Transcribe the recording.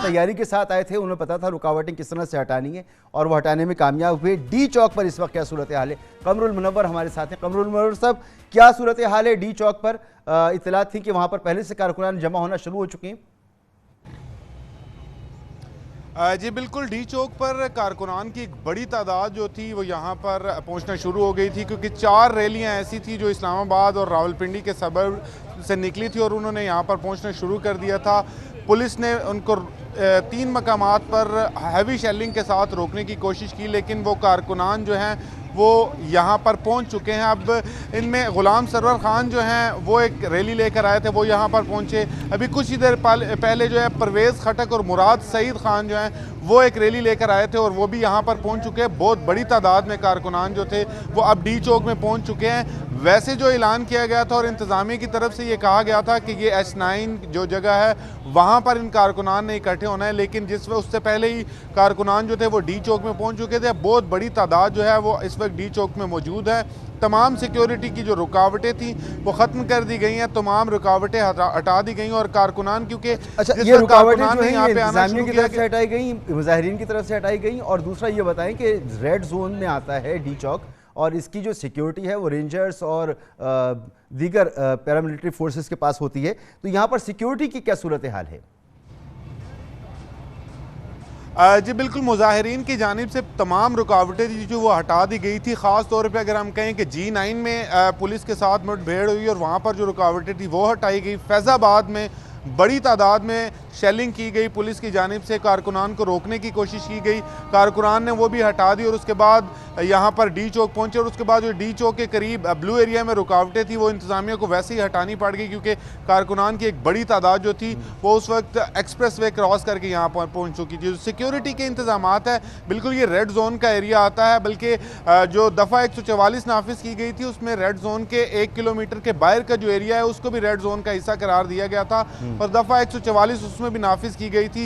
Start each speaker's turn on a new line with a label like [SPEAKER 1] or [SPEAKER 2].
[SPEAKER 1] तैयारी के साथ आए थे, उन्हें पता था रुकावटें किस तरह से हटानी है और वो हटाने में कामयाब हुए। डी चौक पर इस वक्त क्या सूरत हाल है? कमरुल मुनव्वर हमारे साथ हैं। कमरुल मुनव्वर साहब, क्या सूरत हाल है डी चौक पर? इतला थी कि वहां पर पहले से कारकुनान जमा होना शुरू हो चुके हैं।
[SPEAKER 2] जी बिल्कुल, डी चौक पर कारकुनान की एक बड़ी तादाद जो थी वो यहाँ पर पहुँचना शुरू हो गई थी, क्योंकि 4 रैलियाँ ऐसी थी जो इस्लामाबाद और रावलपिंडी के सबब से निकली थी और उन्होंने यहाँ पर पहुँचना शुरू कर दिया था। पुलिस ने उनको 3 मकामात पर हैवी शेलिंग के साथ रोकने की कोशिश की, लेकिन वो कारकुनान जो हैं वो यहाँ पर पहुँच चुके हैं। अब इनमें गुलाम सरवर ख़ान जो हैं वो एक रैली लेकर आए थे, वो यहाँ पर पहुँचे। अभी कुछ ही देर पहले जो है परवेज़ खटक और मुराद सईद ख़ान जो हैं वो एक रैली लेकर आए थे और वो भी यहाँ पर पहुँच चुके हैं। बहुत बड़ी तादाद में कारकुनान जो थे वो अब डी चौक में पहुँच चुके हैं। वैसे जो ऐलान किया गया था और इंतज़ामिया की तरफ से ये कहा गया था कि ये S9 जो जगह है वहाँ पर इन कारकुनान ने इकट्ठे होना है, लेकिन उससे पहले ही कारकुनान जो थे वो डी चौक में पहुँच चुके थे। बहुत बड़ी तादाद जो है वो इस वक्त डी चौक में मौजूद है। तमाम सिक्योरिटी की जो रुकावटें थी वो ख़त्म कर दी गई हैं, तमाम रुकावटें हटा दी गई और कारकुनान क्योंकि
[SPEAKER 1] ये रुकावटें जो हैं इंतज़ामिया की तरफ से हटाई गई, मुजाहिरीन की तरफ से हटाई गई। और दूसरा ये बताएं कि रेड जोन में आता है डी चौक और इसकी जो सिक्योरिटी है वो रेंजर्स और दीगर पैरामिलिट्री फोर्सेस के पास होती है, तो यहाँ पर सिक्योरिटी की क्या सूरत हाल है?
[SPEAKER 2] जी बिल्कुल, मुजाहिरीन की जानिब से तमाम रुकावटें थी जो वो हटा दी गई थी। ख़ास तौर पे अगर हम कहें कि G9 में पुलिस के साथ मुठभेड़ हुई और वहाँ पर जो रुकावटें थी वो हटाई गई। फैज़ाबाद में बड़ी तादाद में शेलिंग की गई, पुलिस की जानिब से कारकुनान को रोकने की कोशिश की गई, कारकुनान ने वो भी हटा दी और उसके बाद यहाँ पर डी चौक पहुँचे और उसके बाद जो डी चौक के करीब ब्लू एरिया में रुकावटें थी वो इंतज़ामिया को वैसे ही हटानी पड़ गई, क्योंकि कारकुनान की एक बड़ी तादाद जो थी वो उस वक्त एक्सप्रेस वे क्रॉस करके यहाँ पर पहुँच चुकी थी। जो सिक्योरिटी के इंतजाम है बिल्कुल ये रेड जोन का एरिया आता है, बल्कि जो दफ़ा 144 नाफिज की गई थी उसमें रेड जोन के 1 किलोमीटर के बाहर का जो एरिया है उसको भी रेड जोन का हिस्सा करार दिया गया था और दफ़ा 144 उसमें भी नाफिज की गई थी।